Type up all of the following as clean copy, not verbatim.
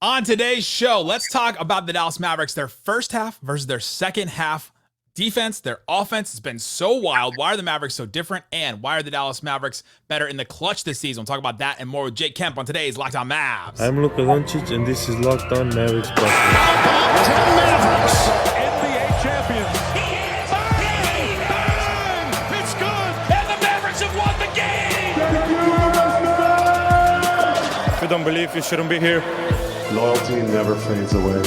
On today's show, let's talk about the Dallas Mavericks, their first half versus their second half defense. Their offense has been so wild. Why are the Mavericks so different? And why are the Dallas Mavericks better in the clutch this season? We'll talk about that and more with Jake Kemp on today's Locked On Mavs. I'm Luka Doncic, and this is Locked On Mavericks podcast. Mavericks, NBA champions. Bang! It's good, and the Mavericks have won the game. If you don't believe, you shouldn't be here. Loyalty never fades away.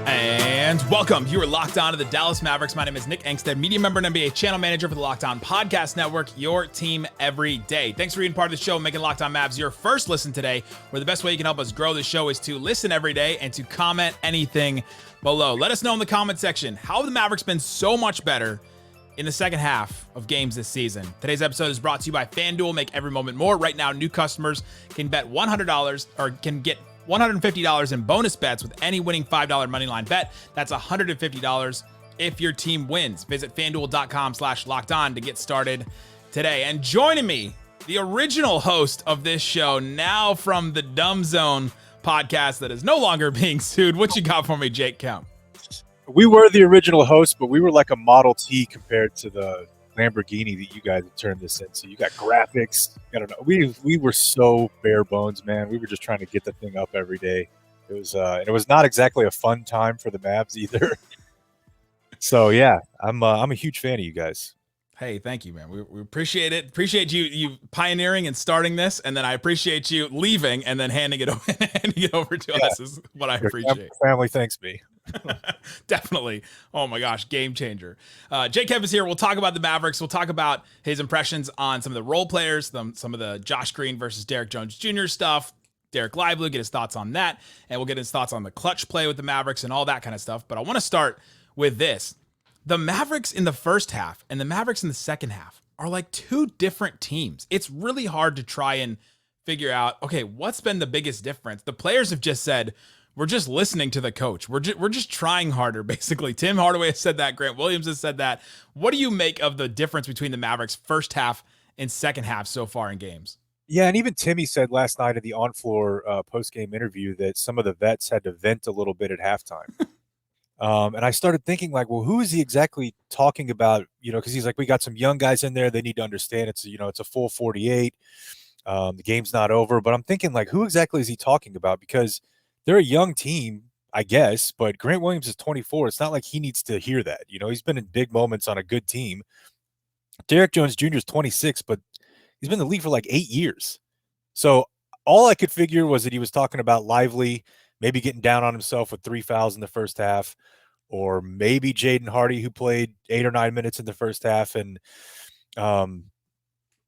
And welcome. You are locked on to the Dallas Mavericks. My name is Nick Angstadt, media member and NBA channel manager for the Locked On Podcast Network, your team every day. Thanks for being part of the show, making Locked On Mavs your first listen today, where the best way you can help us grow the show is to listen every day and to comment anything below. Let us know in the comment section, how have the Mavericks been so much better in the second half of games this season? Today's episode is brought to you by FanDuel. Make every moment more. Right now, new customers can bet $100 or can get $150 in bonus bets with any winning $5 moneyline bet. That's $150 if your team wins. Visit FanDuel.com/lockedon to get started today. And joining me, the original host of this show, now from the Dumb Zone podcast that is no longer being sued. What you got for me, Jake Kemp? We were the original host, but we were like a Model T compared to the Lamborghini that you guys have turned this into. You got graphics. I don't know. We were so bare bones, man. We were just trying to get the thing up every day. It was not exactly a fun time for the Mavs either. So yeah, I'm a huge fan of you guys. Hey, thank you, man. We appreciate it. Appreciate you pioneering and starting this, and then I appreciate you leaving and then handing it over to us is what I appreciate. Family thanks me. Definitely. Oh my gosh, game changer. Jake Kemp is here. We'll talk about the Mavericks. We'll talk about his impressions on some of the role players, some of the Josh Green versus Derrick Jones Jr. stuff. Dereck Lively, get his thoughts on that, and we'll get his thoughts on the clutch play with the Mavericks and all that kind of stuff. But I want to start with this. The Mavericks in the first half and the Mavericks in the second half are like two different teams. It's really hard to try and figure out, okay, what's been the biggest difference? The players have just said, we're just listening to the coach. We're just trying harder, basically. Tim Hardaway has said that. Grant Williams has said that. What do you make of the difference between the Mavericks first half and second half so far in games? Yeah, and even Timmy said last night at the on-floor post-game interview that some of the vets had to vent a little bit at halftime. And I started thinking, like, well, who is he exactly talking about? You know, because he's like, we got some young guys in there. They need to understand it's a full 48. The game's not over. But I'm thinking, like, who exactly is he talking about? Because they're a young team, I guess, but Grant Williams is 24. It's not like he needs to hear that. You know, he's been in big moments on a good team. Derrick Jones Jr. is 26, but he's been in the league for like 8 years. So all I could figure was that he was talking about Lively, maybe getting down on himself with 3 fouls in the first half, or maybe Jaden Hardy, who played 8 or 9 minutes in the first half and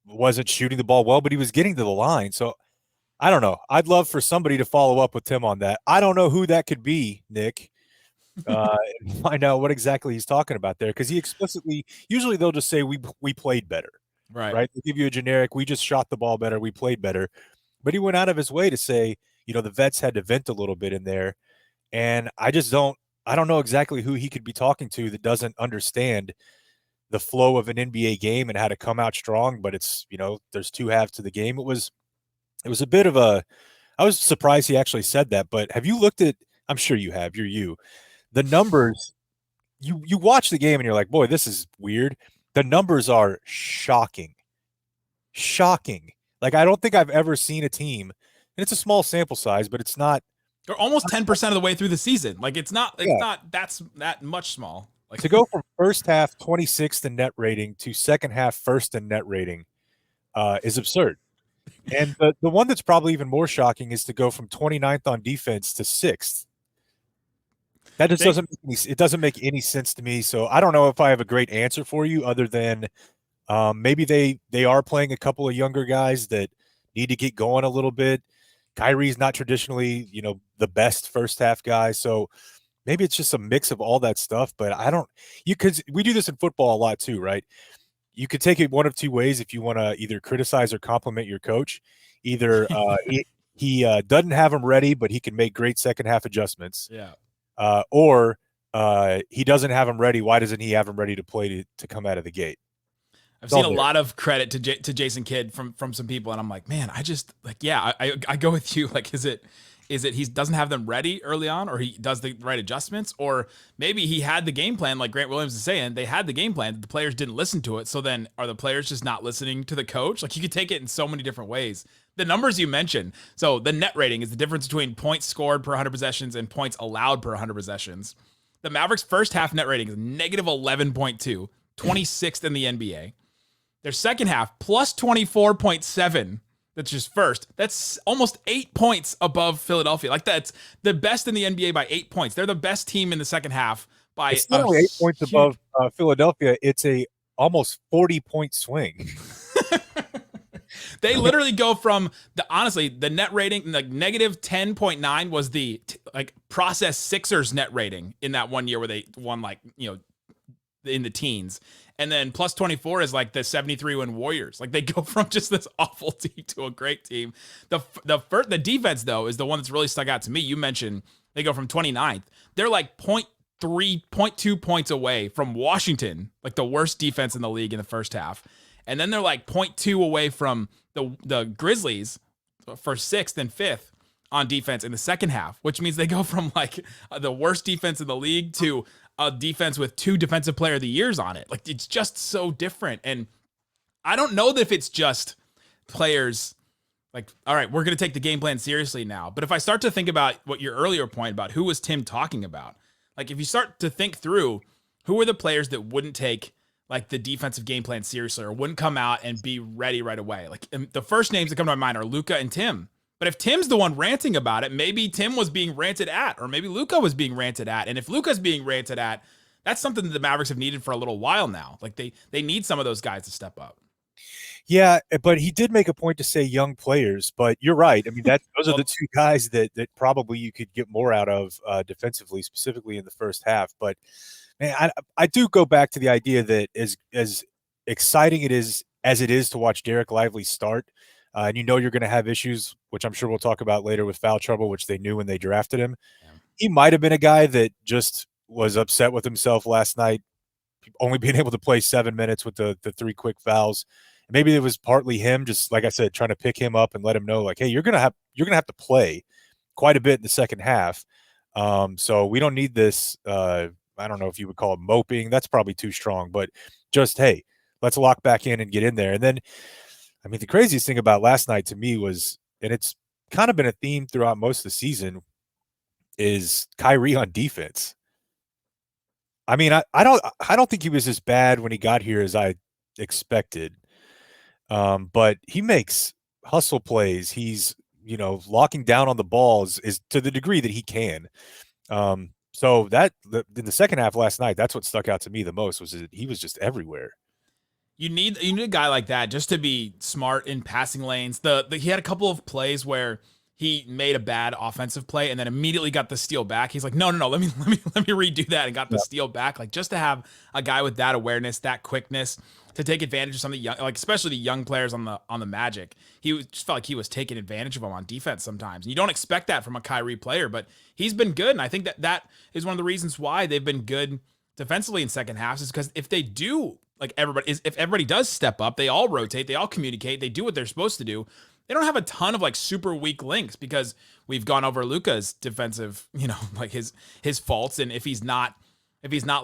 wasn't shooting the ball well, but he was getting to the line. So I don't know. I'd love for somebody to follow up with Tim on that. I don't know who that could be, Nick, and find out what exactly he's talking about there, because he explicitly – usually they'll just say we played better, right? They give you a generic, we just shot the ball better, we played better. But he went out of his way to say, the vets had to vent a little bit in there, and I don't know exactly who he could be talking to that doesn't understand the flow of an NBA game and how to come out strong, but it's, there's two halves to the game. It was a bit of I was surprised he actually said that, but have you looked at, I'm sure you have, the numbers, you watch the game and you're like, boy, this is weird. The numbers are shocking. Like, I don't think I've ever seen a team, and it's a small sample size, but it's not. They're almost 10% of the way through the season. Like, it's not that's that much small. Like, to go from first half 26th in net rating to second half first in net rating is absurd. And the one that's probably even more shocking is to go from 29th on defense to 6th. That just doesn't make any sense to me. So I don't know if I have a great answer for you other than maybe they are playing a couple of younger guys that need to get going a little bit. Kyrie's not traditionally, the best first half guy. So maybe it's just a mix of all that stuff, but because we do this in football a lot too, right? You could take it one of two ways if you want to either criticize or compliment your coach. Either he doesn't have him ready, but he can make great second half adjustments. Yeah. Or he doesn't have him ready. Why doesn't he have him ready to play to come out of the gate? I've seen a lot of credit to Jason Kidd from some people, and I'm like, man, I go with you. Like, is it he doesn't have them ready early on, or he does the right adjustments, or maybe he had the game plan, like Grant Williams is saying, they had the game plan, the players didn't listen to it. So then are the players just not listening to the coach? Like, you could take it in so many different ways. The numbers you mentioned, so the net rating is the difference between points scored per 100 possessions and points allowed per 100 possessions. The Mavericks' first half net rating is negative 11.2, 26th in the NBA. Their second half, plus 24.7. That's just first. That's almost 8 points above Philadelphia. Like, that's the best in the NBA by 8 points. They're the best team in the second half by. It's not only 8 points above Philadelphia. It's a almost 40-point swing. They literally go from the net rating, like negative 10.9 was the process Sixers net rating in that 1 year where they won, like, in the teens. And then plus 24 is like the 73 win Warriors. Like, they go from just this awful team to a great team. The defense, though, is the one that's really stuck out to me. You mentioned they go from 29th. They're like 0.2 points away from Washington, like the worst defense in the league in the first half. And then they're like 0.2 away from the Grizzlies for 6th and 5th on defense in the second half, which means they go from like the worst defense in the league to a defense with 2 defensive player of the years on it. Like, it's just so different. And I don't know that if it's just players like, all right, we're going to take the game plan seriously now. But if I start to think about what your earlier point about who was Tim talking about, like, if you start to think through who are the players that wouldn't take like the defensive game plan seriously or wouldn't come out and be ready right away. Like, the first names that come to my mind are Luka and Tim. But if Tim's the one ranting about it, maybe Tim was being ranted at, or maybe Luka was being ranted at. And if Luka's being ranted at, that's something that the Mavericks have needed for a little while now. Like, they need some of those guys to step up. Yeah, but he did make a point to say young players, but you're right. I mean, those are the 2 guys that probably you could get more out of defensively, specifically in the first half. But man, I do go back to the idea that as exciting as it is to watch Dereck Lively start, and you're going to have issues, which I'm sure we'll talk about later with foul trouble, which they knew when they drafted him. Yeah. He might have been a guy that just was upset with himself last night, only being able to play 7 minutes with the 3 quick fouls. And maybe it was partly him, just like I said, trying to pick him up and let him know, like, hey, you're gonna have to play quite a bit in the second half. So we don't need this. I don't know if you would call it moping. That's probably too strong, but just, hey, let's lock back in and get in there. And then, I mean, the craziest thing about last night to me was, and it's kind of been a theme throughout most of the season, is Kyrie on defense. I mean, I don't think he was as bad when he got here as I expected. But he makes hustle plays. He's, locking down on the balls is to the degree that he can. So in the second half last night, that's what stuck out to me the most, was that he was just everywhere. You need a guy like that just to be smart in passing lanes. He had a couple of plays where he made a bad offensive play and then immediately got the steal back. He's like, no, let me redo that, and got the steal back. Like, just to have a guy with that awareness, that quickness to take advantage of some of the young, like especially the young players on the Magic. He just felt like he was taking advantage of them on defense sometimes. And you don't expect that from a Kyrie player, but he's been good. And I think that is one of the reasons why they've been good defensively in second halves, is because if they do, like, if everybody does step up, they all rotate, they all communicate, they do what they're supposed to do. They don't have a ton of like super weak links, because we've gone over Luka's defensive, like his faults. And if he's not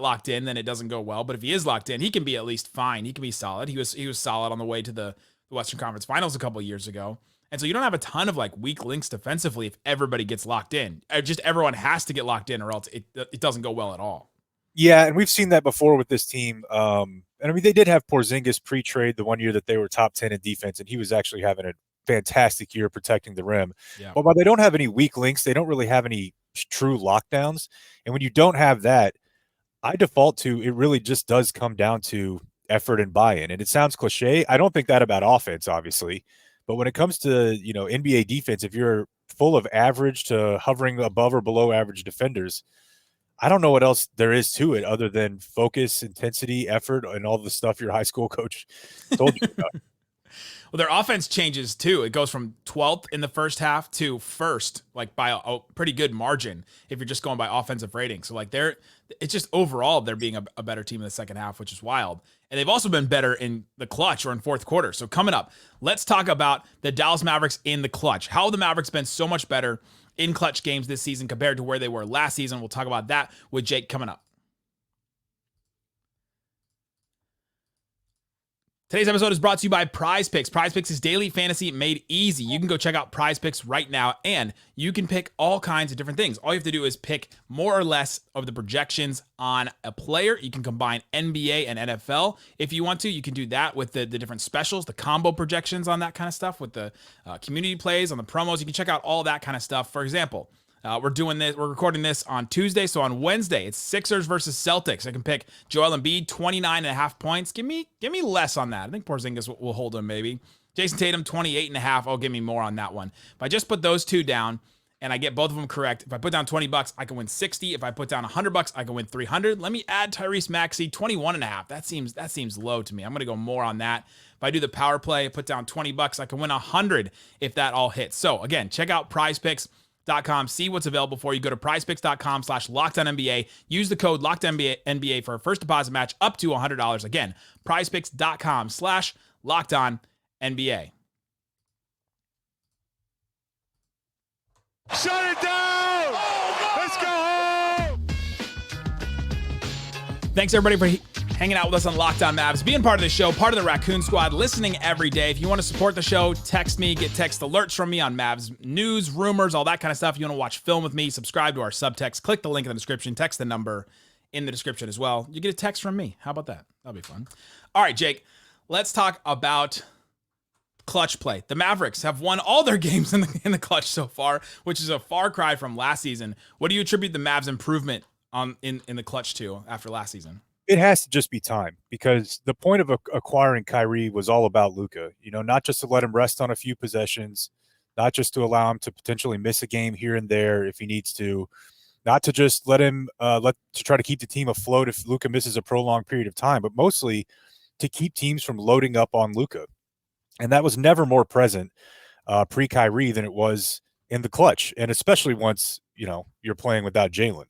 locked in, then it doesn't go well. But if he is locked in, he can be at least fine. He can be solid. He was solid on the way to the Western Conference Finals a couple of years ago. And so you don't have a ton of like weak links defensively if everybody gets locked in. Just everyone has to get locked in, or else it doesn't go well at all. Yeah, and we've seen that before with this team. And I mean, they did have Porzingis pre-trade the 1 year that they were top 10 in defense, and he was actually having a fantastic year protecting the rim. Yeah. But while they don't have any weak links, they don't really have any true lockdowns. And when you don't have that, I default to, it really just does come down to effort and buy-in. And it sounds cliche. I don't think that about offense, obviously. But when it comes to, NBA defense, if you're full of average to hovering above or below average defenders, I don't know what else there is to it other than focus, intensity, effort, and all the stuff your high school coach told you about. Well, their offense changes too. It goes from 12th in the first half to first, like by a pretty good margin if you're just going by offensive rating. So like it's just overall they're being a better team in the second half, which is wild. And they've also been better in the clutch or in fourth quarter. So coming up, let's talk about the Dallas Mavericks in the clutch. How the Mavericks been so much better in clutch games this season compared to where they were last season. We'll talk about that with Jake coming up. Today's episode is brought to you by Prize Picks. Prize Picks is daily fantasy made easy. You can go check out Prize Picks right now, and you can pick all kinds of different things. All you have to do is pick more or less of the projections on a player. You can combine NBA and NFL if you want to. You can do that with the different specials, the combo projections on that kind of stuff, with the community plays, on the promos. You can check out all that kind of stuff. For example, we're recording this on Tuesday. So on Wednesday, it's Sixers versus Celtics. I can pick Joel Embiid, 29.5 points. Give me less on that. I think Porzingis will hold him maybe. Jason Tatum, 28.5. Oh, give me more on that one. If I just put those two down and I get both of them correct, if I put down $20, I can win 60. If I put down $100, I can win 300. Let me add Tyrese Maxey, 21.5. That seems low to me. I'm going to go more on that. If I do the power play, put down $20, I can win 100 if that all hits. So again, check out Prize Picks. See what's available for you. Go to prizepicks.com/LockedOnNBA. Use the code LockedOnNBA for a first deposit match up to $100. Again, prizepicks.com/LockedOnNBA. Shut it down! Let's go home! Thanks, everybody, for hanging out with us on Locked On Mavs, being part of the show, part of the Raccoon Squad, listening every day. If you want to support the show, text me, get text alerts from me on Mavs news, rumors, all that kind of stuff. If you want to watch film with me, subscribe to our subtext, click the link in the description, text the number in the description as well. You get a text from me. How about that? That'll be fun. All right, Jake, let's talk about clutch play. The Mavericks have won all their games in the clutch so far, which is a far cry from last season. What do you attribute the Mavs' improvement in the clutch to after last season? It has to just be time, because the point of acquiring Kyrie was all about Luka, not just to let him rest on a few possessions, not just to allow him to potentially miss a game here and there if he needs to, not to just let him to try to keep the team afloat if Luka misses a prolonged period of time, but mostly to keep teams from loading up on Luka. And that was never more present pre-Kyrie than it was in the clutch, and especially once, you're playing without Jalen.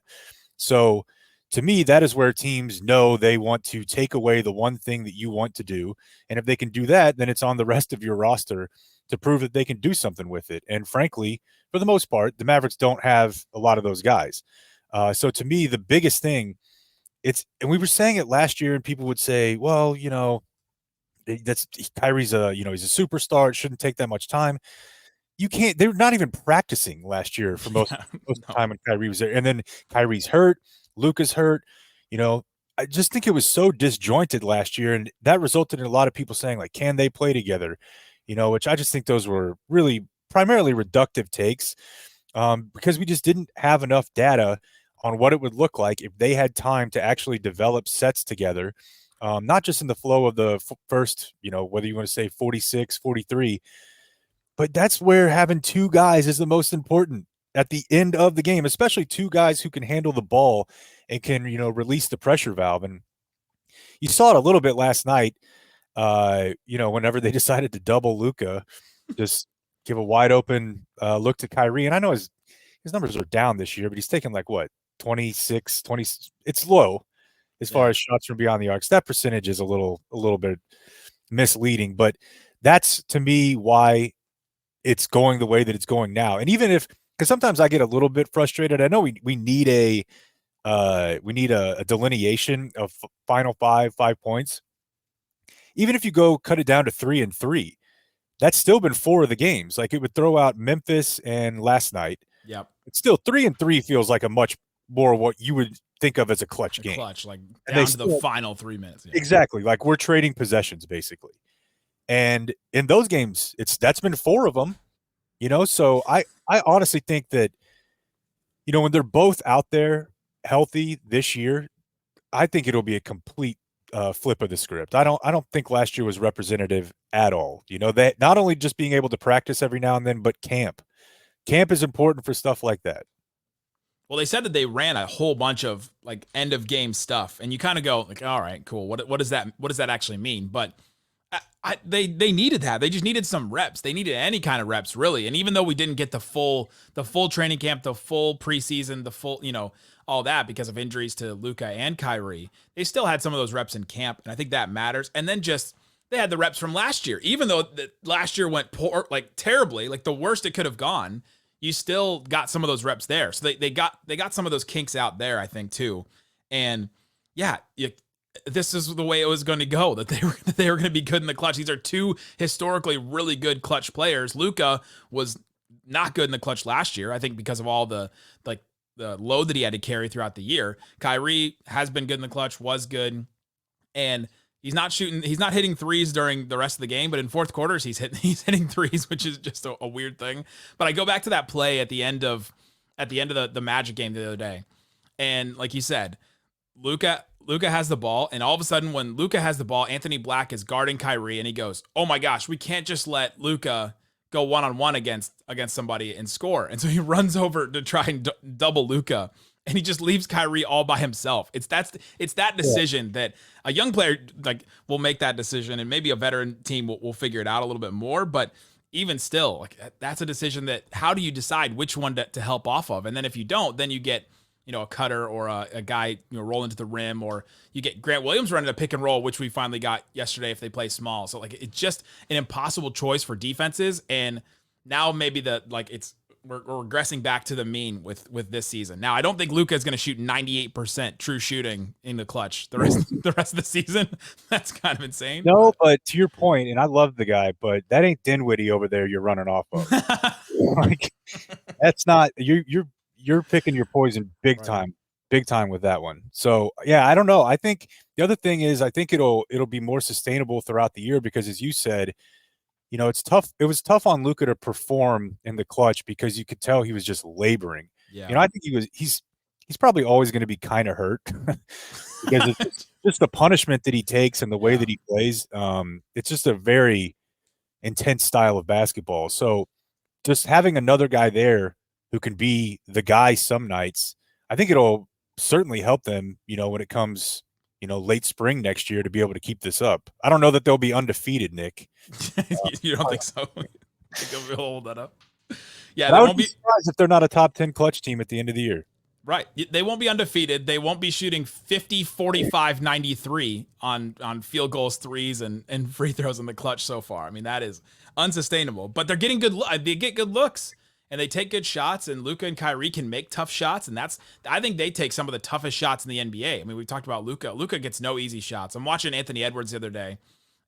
So to me, that is where teams know they want to take away the one thing that you want to do. And if they can do that, then it's on the rest of your roster to prove that they can do something with it. And frankly, for the most part, the Mavericks don't have a lot of those guys. So to me, the biggest thing, and we were saying it last year, and people would say, well, that's Kyrie's he's a superstar. It shouldn't take that much time. You can't, they were not even practicing last year for most of the time when Kyrie was there. And then Kyrie's hurt. Luka's hurt. I just think it was so disjointed last year, and that resulted in a lot of people saying, like, can they play together? Which I just think those were really primarily reductive takes, because we just didn't have enough data on what it would look like if they had time to actually develop sets together, not just in the flow of the first, whether you want to say 46, 43, but that's where having two guys is the most important at the end of the game, especially two guys who can handle the ball and can, release the pressure valve. And you saw it a little bit last night, whenever they decided to double Luka, just give a wide open look to Kyrie. And I know his numbers are down this year, but he's taken 26, 20. It's low as far as shots from beyond the arcs. That percentage is a little bit misleading, but that's, to me, why it's going the way that it's going now. And even because sometimes I get a little bit frustrated. I know we need a delineation of final 5 points. Even if you go cut it down to 3 and 3, that's still been 4 of the games. Like, it would throw out Memphis and last night. Yep. It's still 3 and 3 feels like a much more what you would think of as a clutch game. Clutch, down to the final 3 minutes. Yeah. Exactly. Like, we're trading possessions basically. And in those games, that's been 4 of them. So I honestly think that, when they're both out there healthy this year, I think it'll be a complete flip of the script. I don't think last year was representative at all. That not only just being able to practice every now and then, but camp is important for stuff like that. Well, they said that they ran a whole bunch of end of game stuff, and you kind of go all right, cool. What does that actually mean? But They needed that. They just needed some reps. They needed any kind of reps, really. And even though we didn't get the full training camp, the full preseason, the full, all that because of injuries to Luka and Kyrie, they still had some of those reps in camp, and I think that matters. And then just they had the reps from last year, even though last year went poor, like terribly, like the worst it could have gone. You still got some of those reps there, so they got some of those kinks out there, I think too. And yeah, this is the way it was going to go, that they were going to be good in the clutch. These are two historically really good clutch players. Luka was not good in the clutch last year, I think, because of all the load that he had to carry throughout the year. Kyrie has been good in the clutch, was good, and he's not hitting threes during the rest of the game, but in fourth quarters he's hitting threes, which is just a weird thing. But I go back to that play at the end of the Magic game the other day, and like you said, Luka has the ball, and all of a sudden when Luka has the ball, Anthony Black is guarding Kyrie, and he goes, "Oh my gosh, we can't just let Luka go one-on-one against somebody and score." And so he runs over to try and double Luka, and he just leaves Kyrie all by himself. It's that decision that a young player will make that decision, and maybe a veteran team will figure it out a little bit more. But even still, that's a decision that, how do you decide which one to help off of? And then if you don't, then you get a cutter or a guy rolling to the rim, or you get Grant Williams running a pick and roll, which we finally got yesterday if they play small. So it's just an impossible choice for defenses. And now maybe we're regressing back to the mean with this season. Now I don't think Luka is going to shoot 98% true shooting in the clutch the rest of the season. That's kind of insane. No, but to your point, and I love the guy, but that ain't Dinwiddie over there you're running off of. That's not you're picking your poison big time with that one. So yeah, I don't know. I think the other thing is, I think it'll be more sustainable throughout the year, because as you said, it's tough. It was tough on Luka to perform in the clutch because you could tell he was just laboring. Yeah. I think he's probably always going to be kind of hurt because it's just the punishment that he takes and the way that he plays. It's just a very intense style of basketball. So just having another guy there who can be the guy some nights, I think it'll certainly help them, when it comes, late spring next year, to be able to keep this up. I don't know that they'll be undefeated, Nick. You don't think so? I think they'll hold that up. Yeah, I would be surprised if they're not a top 10 clutch team at the end of the year. Right. They won't be undefeated. They won't be shooting 50, 45, 93 on field goals, threes, and free throws in the clutch so far. I mean, that is unsustainable. But they're getting they get good looks. And they take good shots, and Luka and Kyrie can make tough shots, and I think they take some of the toughest shots in the NBA. I mean, we talked about Luka. Luka gets no easy shots. I'm watching Anthony Edwards the other day,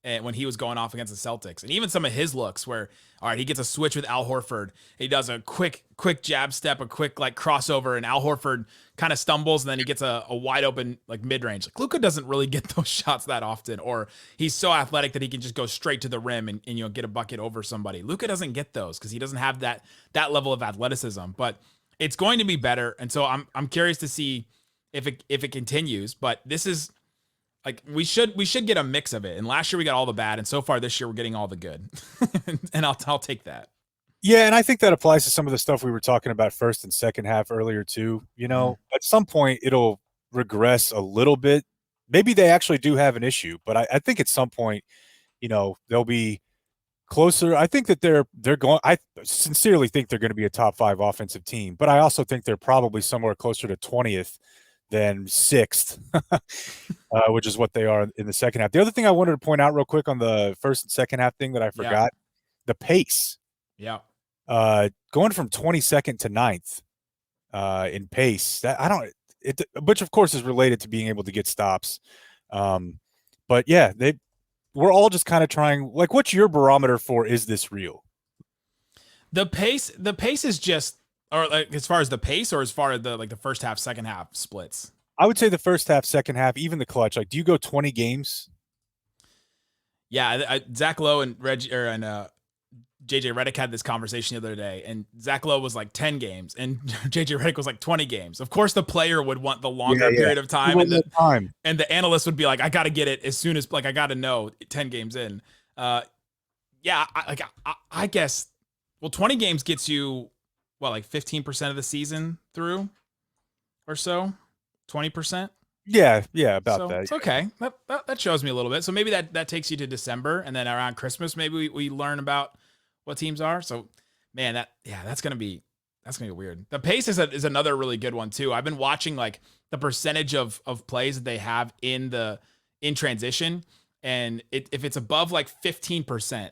and when he was going off against the Celtics, and even some of his looks where, all right, he gets a switch with Al Horford. He does a quick jab step, a quick crossover, and Al Horford kind of stumbles, and then he gets a wide open mid-range. Luka doesn't really get those shots that often, or he's so athletic that he can just go straight to the rim and get a bucket over somebody. Luka doesn't get those because he doesn't have that level of athleticism. But it's going to be better, and so I'm curious to see if it continues. But this is we should get a mix of it. And last year we got all the bad, and so far this year we're getting all the good. And I'll take that. Yeah, and I think that applies to some of the stuff we were talking about first and second half earlier too. At some point it'll regress a little bit. Maybe they actually do have an issue, but I think at some point, they'll be closer. I think that they're going. I sincerely think they're going to be a top 5 offensive team, but I also think they're probably somewhere closer to 20th than 6th, which is what they are in the second half. The other thing I wanted to point out real quick on the first and second half thing that I forgot, the pace. Yeah. Going from 22nd to 9th in pace, which of course is related to being able to get stops. But yeah, we're all just kind of trying, what's your barometer for, is this real? The pace is just, or as far as the pace, or as far as the first half, second half splits? I would say the first half, second half, even the clutch. Do you go 20 games? Yeah, Zach Lowe and JJ Redick had this conversation the other day, and Zach Lowe was 10 games, and JJ Redick was 20 games. Of course, the player would want the longer period of time, and the analyst would be like, I got to get it as soon as, I got to know 10 games in. I guess, 20 games gets you, 15% of the season through or so? 20%? Yeah, about So that. it's okay. That shows me a little bit. So maybe that takes you to December, and then around Christmas, maybe we learn about what teams are. So, man, that's gonna be weird. The pace is another really good one too. I've been watching like the percentage of plays that they have in transition, and if it's above like 15%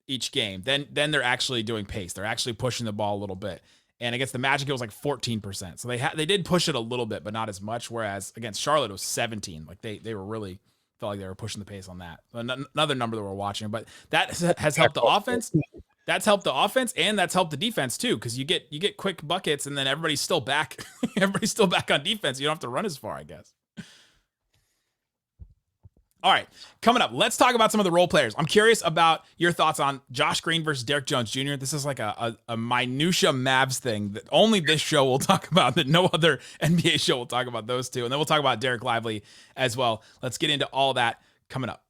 each game, then they're actually doing pace. They're actually pushing the ball a little bit. And against the Magic, it was like 14%. So they did push it a little bit, but not as much. Whereas against Charlotte, it was 17. Like they were really felt like they were pushing the pace on that. Another number that we're watching, but that has helped the offense. That's helped the offense, and that's helped the defense too, because you get quick buckets, and then everybody's still back. Everybody's still back on defense. You don't have to run as far, I guess. All right, coming up, let's talk about some of the role players. I'm curious about your thoughts on Josh Green versus Derrick Jones Jr. This is like a minutia Mavs thing that only this show will talk about, that no other NBA show will talk about those two. And then we'll talk about Dereck Lively as well. Let's get into all that coming up.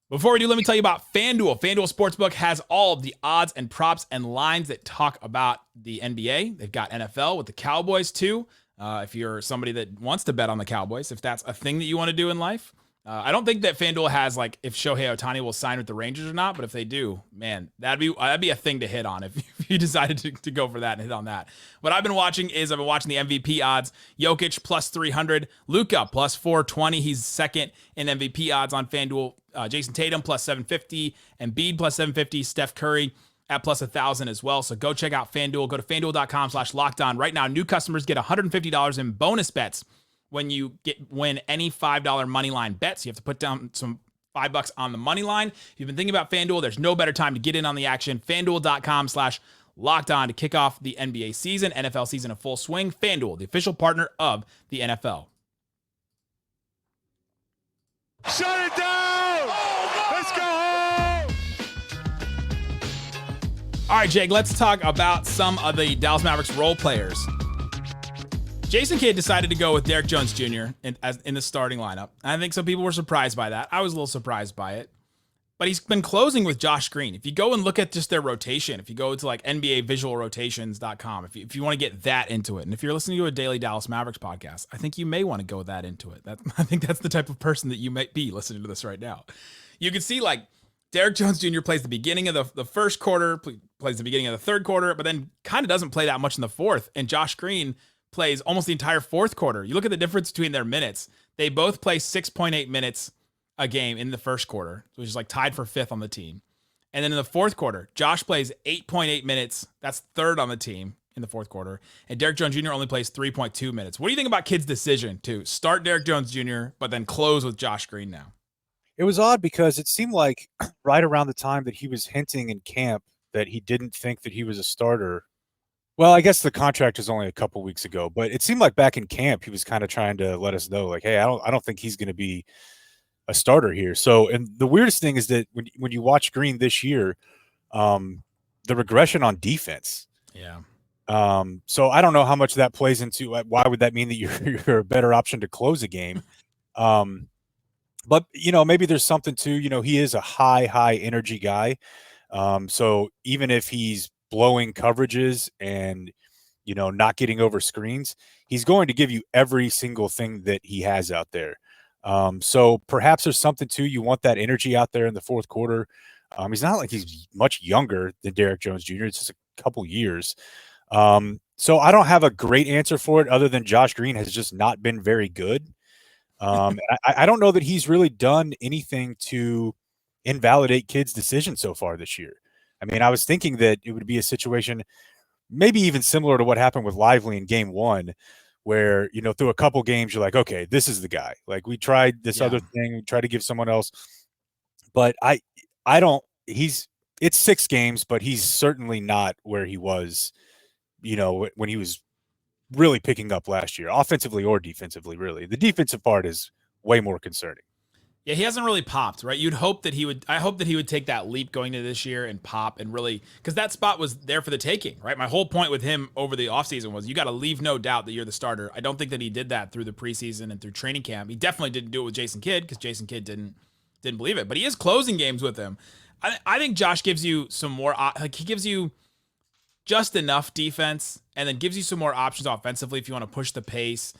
Before we do, let me tell you about FanDuel. FanDuel Sportsbook has all of the odds and props and lines that talk about the NBA. They've got NFL with the Cowboys too. If you're somebody that wants to bet on the Cowboys, if that's a thing that you want to do in life. I don't think that FanDuel has like if Shohei Ohtani will sign with the Rangers or not, but if they do, man, that'd be a thing to hit on if you decided to go for that and hit on that. What I've been watching the MVP odds. Jokic plus 300, Luka plus 420. He's second in MVP odds on FanDuel. Jason Tatum plus 750, Embiid plus 750, Steph Curry at plus 1,000 as well. So go check out FanDuel. Go to FanDuel.com/lockedon. Right now, new customers get $150 in bonus bets when you win any $5 money line bets. You have to put down some $5 on the money line. If you've been thinking about FanDuel, there's no better time to get in on the action. FanDuel.com/lockedon to kick off the NBA season, NFL season in full swing. FanDuel, the official partner of the NFL. Shut it down! Let's go home! All right, Jake, let's talk about some of the Dallas Mavericks role players. Jason Kidd decided to go with Derrick Jones Jr. in the starting lineup. I think some people were surprised by that. I was a little surprised by it. But he's been closing with Josh Green. If you go and look at just their rotation, if you go to like NBAvisualrotations.com, if you want to get that into it, and if you're listening to a daily Dallas Mavericks podcast, I think you may want to go that into it. I think that's the type of person that you might be listening to this right now. You can see like Derrick Jones Jr. plays the beginning of the first quarter, plays the beginning of the third quarter, but then kind of doesn't play that much in the fourth. And Josh Green plays almost the entire fourth quarter. You look at the difference between their minutes. They both play 6.8 minutes a game in the first quarter, which is like tied for fifth on the team. And then in the fourth quarter, Josh plays 8.8 minutes. That's third on the team in the fourth quarter. And Derrick Jones Jr. only plays 3.2 minutes. What do you think about Kidd's decision to start Derrick Jones Jr., but then close with Josh Green now? It was odd because it seemed like right around the time that he was hinting in camp that he didn't think that he was a starter. Well, I guess the contract was only a couple weeks ago, but it seemed like back in camp he was kind of trying to let us know, like, hey, I don't think he's going to be a starter here. So, and the weirdest thing is that when you watch Green this year, the regression on defense. Yeah. So I don't know how much that plays into why would that mean that you're a better option to close a game. But maybe there's something to, he is a high energy guy. So even if he's blowing coverages and, not getting over screens, he's going to give you every single thing that he has out there. So perhaps there's something to, you want that energy out there in the fourth quarter. He's not like he's much younger than Derrick Jones Jr. It's just a couple years. So I don't have a great answer for it other than Josh Green has just not been very good. I don't know that he's really done anything to invalidate Kidd's decision so far this year. I mean, I was thinking that it would be a situation maybe even similar to what happened with Lively in game one, where, through a couple games, you're like, okay, this is the guy. Like, we tried this other thing, we tried to give someone else. But it's 6 games, but he's certainly not where he was, when he was really picking up last year, offensively or defensively, really. The defensive part is way more concerning. Yeah, he hasn't really popped, right? I hope that he would take that leap going into this year and pop and really, because that spot was there for the taking, right? My whole point with him over the offseason was you got to leave no doubt that you're the starter. I don't think that he did that through the preseason and through training camp. He definitely didn't do it with Jason Kidd because Jason Kidd didn't believe it, but he is closing games with him. I think Josh gives you some more, like he gives you just enough defense, and then gives you some more options offensively if you want to push the pace.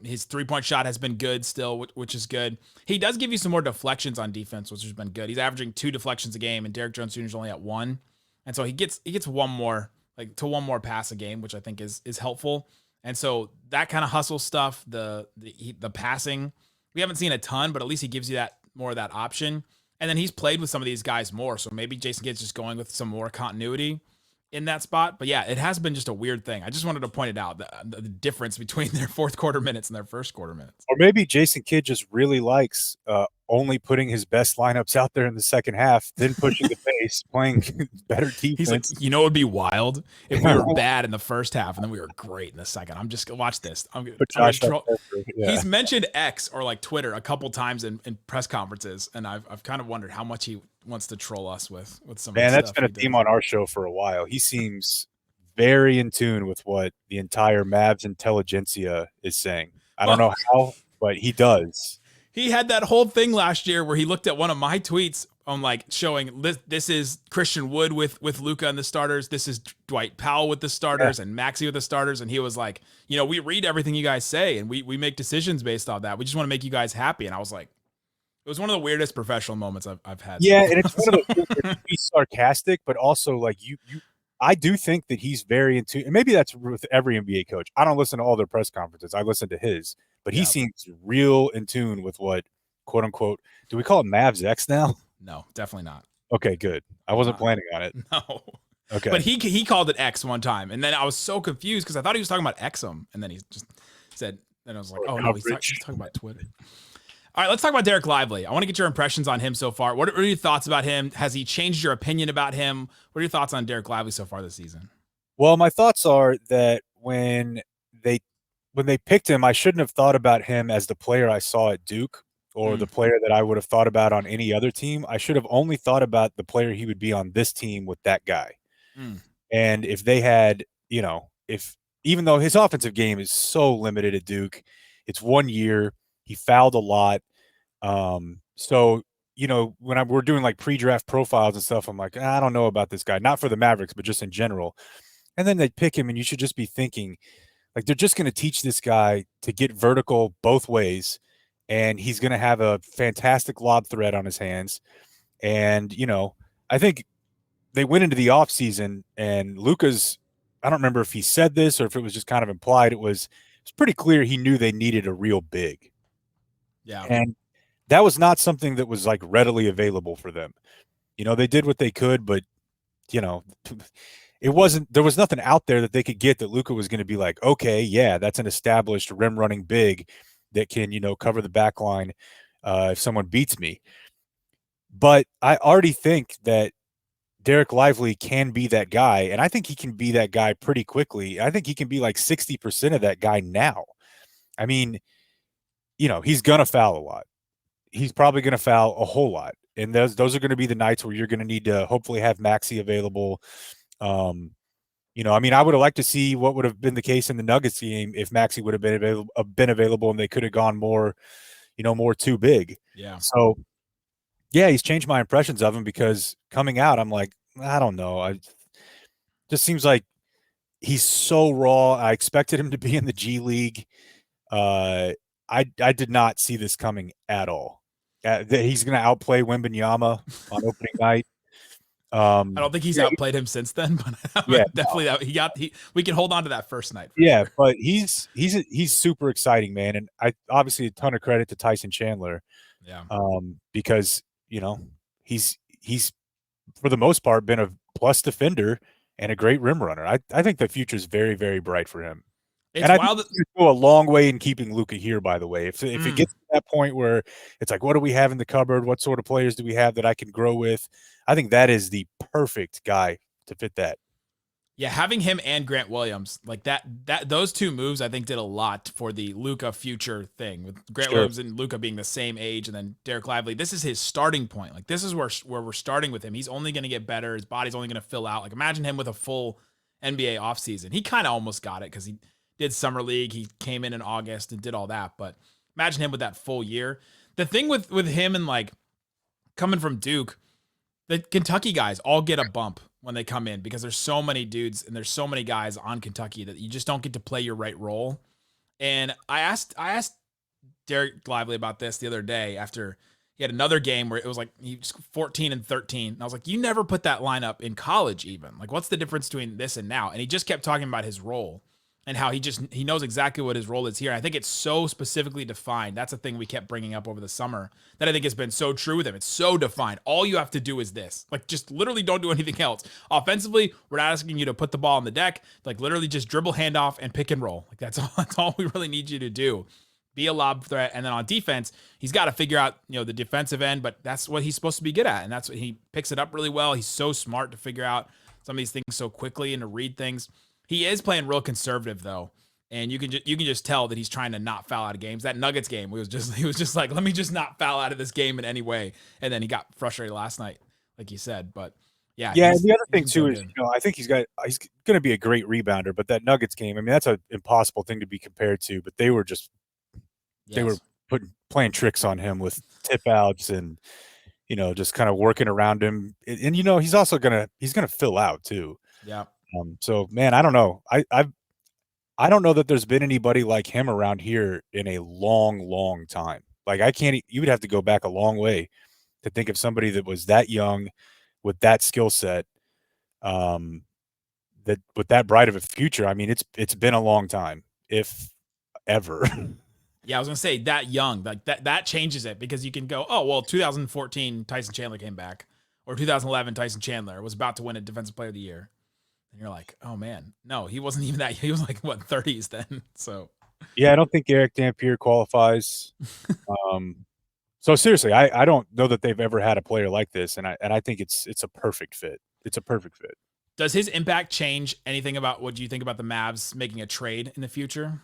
His three-point shot has been good still, which is good. He does give you some more deflections on defense, which has been good. He's averaging 2 deflections a game, and Derrick Jones Jr. is only at 1. And so he gets one more pass a game, which I think is helpful. And so that kind of hustle stuff, the passing, we haven't seen a ton, but at least he gives you that more of that option. And then he's played with some of these guys more, so maybe Jason Kidd's just going with some more continuity in that spot. But yeah, it has been just a weird thing. I just wanted to point it out, the difference between their fourth quarter minutes and their first quarter minutes. Or maybe Jason Kidd just really likes only putting his best lineups out there in the second half, then pushing the pace, playing better defense. He's like, you know, it would be wild if we were bad in the first half and then we were great in the second. I'm just gonna watch this. He's mentioned X or like Twitter a couple times in press conferences, and I've kind of wondered how much he wants to troll us with some. Man, that's been a theme on our show for a while. He seems very in tune with what the entire Mavs intelligentsia is saying. I don't know how, but he does. He had that whole thing last year where he looked at one of my tweets on like showing this is Christian Wood with Luka and the starters. This is Dwight Powell with the starters and Maxey with the starters. And he was like, you know, we read everything you guys say and we make decisions based off that. We just want to make you guys happy. And I was like, it was one of the weirdest professional moments I've had. Yeah, and it's one of those things where he's sarcastic, but also like I do think that he's very into, and maybe that's with every NBA coach. I don't listen to all their press conferences. I listen to his, but he seems real in tune with what, quote unquote, do we call it Mavs X now? No, definitely not. Okay, good. I wasn't planning on it. No. Okay. But he called it X one time, and then I was so confused because I thought he was talking about Exum, and then he just said, and I was like, oh no, he's talking about Twitter. All right, let's talk about Dereck Lively. I want to get your impressions on him so far. What are your thoughts about him? Has he changed your opinion about him? What are your thoughts on Dereck Lively so far this season? Well, my thoughts are that when they picked him, I shouldn't have thought about him as the player I saw at Duke or the player that I would have thought about on any other team. I should have only thought about the player he would be on this team with that guy. And if they had, you know, even though his offensive game is so limited at Duke, it's 1 year. He fouled a lot. So, you know, when we're doing like pre-draft profiles and stuff, I'm like, I don't know about this guy, not for the Mavericks, but just in general. And then they pick him, and you should just be thinking, like, they're just going to teach this guy to get vertical both ways, and he's going to have a fantastic lob threat on his hands. And, you know, I think they went into the offseason, and Luka's, I don't remember if he said this or if it was just kind of implied, it's pretty clear he knew they needed a real big. Yeah. And that was not something that was like readily available for them. You know, they did what they could, but, you know, there was nothing out there that they could get that Luka was going to be like, okay, yeah, that's an established rim running big that can, you know, cover the back line if someone beats me. But I already think that Dereck Lively can be that guy, and I think he can be that guy pretty quickly. I think he can be like 60% of that guy now. I mean, you know, he's going to foul a lot. He's probably going to foul a whole lot. And those are going to be the nights where you're going to need to hopefully have Maxey available. You know, I mean, I would have liked to see what would have been the case in the Nuggets game if Maxey would have been available and they could have gone more too big. Yeah. So, yeah, he's changed my impressions of him because coming out, I'm like, I don't know. Just seems like he's so raw. I expected him to be in the G League. I did not see this coming at all. That he's going to outplay Wembanyama on opening night. I don't think he's outplayed him since then, but definitely we can hold on to that first night. Sure. But he's super exciting, man, and I obviously a ton of credit to Tyson Chandler. Yeah. Because you know he's for the most part been a plus defender and a great rim runner. I think the future is very, very bright for him. It's wild. Think go a long way in keeping Luka here, by the way. If it gets to that point where it's like, what do we have in the cupboard? What sort of players do we have that I can grow with? I think that is the perfect guy to fit that. Yeah, having him and Grant Williams, like that those two moves, I think did a lot for the Luka future thing with Grant Williams and Luka being the same age, and then Dereck Lively. This is his starting point. Like this is where we're starting with him. He's only going to get better. His body's only going to fill out. Like imagine him with a full NBA offseason. He kind of almost got it because he did summer league. He came in August and did all that. But imagine him with that full year. The thing with him and like coming from Duke, the Kentucky guys all get a bump when they come in because there's so many dudes and there's so many guys on Kentucky that you just don't get to play your right role. And I asked Dereck Lively about this the other day after he had another game where it was like he was 14 and 13. And I was like, you never put that lineup in college even. Like, what's the difference between this and now? And he just kept talking about his role and how he knows exactly what his role is here. And I think it's so specifically defined. That's a thing we kept bringing up over the summer that I think has been so true with him. It's so defined. All you have to do is this. Like, just literally don't do anything else. Offensively, we're not asking you to put the ball on the deck. Like, literally just dribble, handoff, and pick and roll. Like, that's all we really need you to do. Be a lob threat. And then on defense, he's got to figure out, the defensive end, but that's what he's supposed to be good at. And that's what he picks it up really well. He's so smart to figure out some of these things so quickly and to read things. He is playing real conservative though. And you can just tell that he's trying to not foul out of games. That Nuggets game, he was just like, let me just not foul out of this game in any way. And then he got frustrated last night, like you said. But yeah. And the other thing too is, I think he's going to be a great rebounder. But that Nuggets game, I mean, that's an impossible thing to be compared to. But they were just they were playing tricks on him with tip outs and just kind of working around him. And he's also gonna fill out too. Yeah. So man, I don't know. I don't know that there's been anybody like him around here in a long, long time. Like you would have to go back a long way to think of somebody that was that young with that skill set, that with that bright of a future. I mean, it's been a long time, if ever. Yeah, I was gonna say that young, like that changes it because you can go, oh well, 2014 Tyson Chandler came back, or 2011 Tyson Chandler was about to win a Defensive Player of the Year. And you're like, oh man, no, he wasn't even that. He was like 30s then. So yeah, I don't think Eric Dampier qualifies. So seriously, I don't know that they've ever had a player like this, and I think it's a perfect fit. It's a perfect fit. Does his impact change anything about what you think about the Mavs making a trade in the future?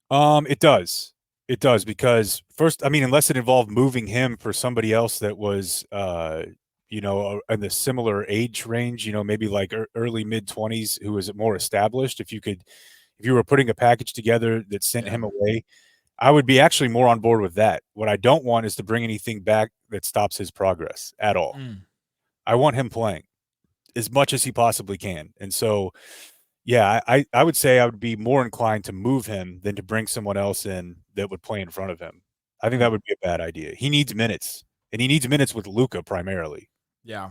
It does. It does because first, I mean, unless it involved moving him for somebody else that was in the similar age range, maybe like early mid-20s who was more established. If you were putting a package together that sent him away, I would be actually more on board with that. What I don't want is to bring anything back that stops his progress at all. I want him playing as much as he possibly can. And so, yeah, I would say I would be more inclined to move him than to bring someone else in that would play in front of him. I think that would be a bad idea. He needs minutes, and he needs minutes with Luka primarily. Yeah.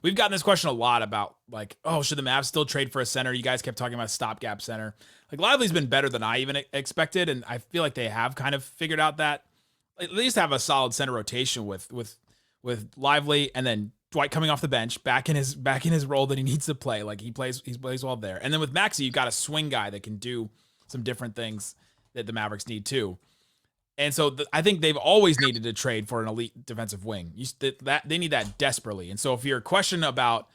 We've gotten this question a lot about like, oh, should the Mavs still trade for a center? You guys kept talking about stopgap center. Like Lively's been better than I even expected, and I feel like they have kind of figured out that at least have a solid center rotation with Lively, and then Dwight coming off the bench back in his role that he needs to play. Like he plays well there. And then with Maxey, you've got a swing guy that can do some different things that the Mavericks need too. And so I think they've always needed to trade for an elite defensive wing. They need that desperately. And so if your question about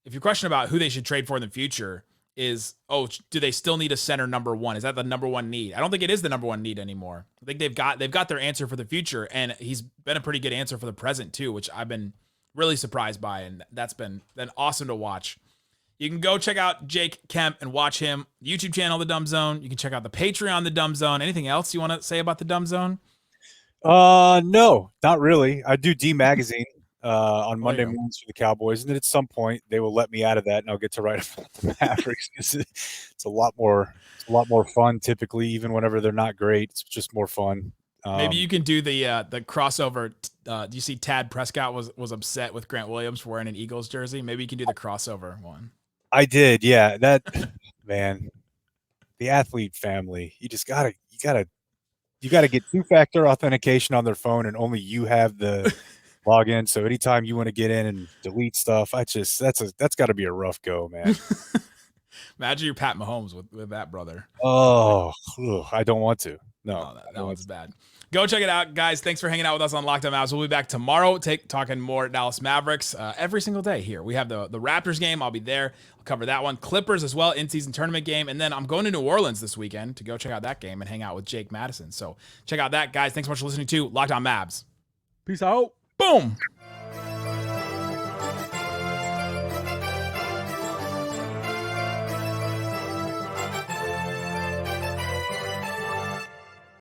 who they should trade for in the future is, oh, do they still need a center number one? Is that the number one need? I don't think it is the number one need anymore. I think they've got their answer for the future, and he's been a pretty good answer for the present too, which I've been really surprised by, and that's been awesome to watch. You can go check out Jake Kemp and watch him. YouTube channel, The Dumb Zone. You can check out the Patreon, The Dumb Zone. Anything else you want to say about The Dumb Zone? No, not really. I do D Magazine on Monday mornings for the Cowboys, and then at some point they will let me out of that, and I'll get to write about the Mavericks. It's a lot more fun typically, even whenever they're not great. It's just more fun. Maybe you can do the crossover. Do you see Tad Prescott was upset with Grant Williams for wearing an Eagles jersey? Maybe you can do the crossover one. I did, yeah. That man, the athlete family. You gotta get two-factor authentication on their phone, and only you have the login. So anytime you want to get in and delete stuff, that's got to be a rough go, man. Imagine you're Pat Mahomes with that brother. Oh, I don't want to. No, that one's bad. Go check it out, guys. Thanks for hanging out with us on Locked On Mavs. We'll be back tomorrow talking more Dallas Mavericks every single day here. We have the Raptors game. I'll be there. I'll cover that one. Clippers as well, in-season tournament game. And then I'm going to New Orleans this weekend to go check out that game and hang out with Jake Madison. So check out that, guys. Thanks so much for listening to Locked On Mavs. Peace out. Boom.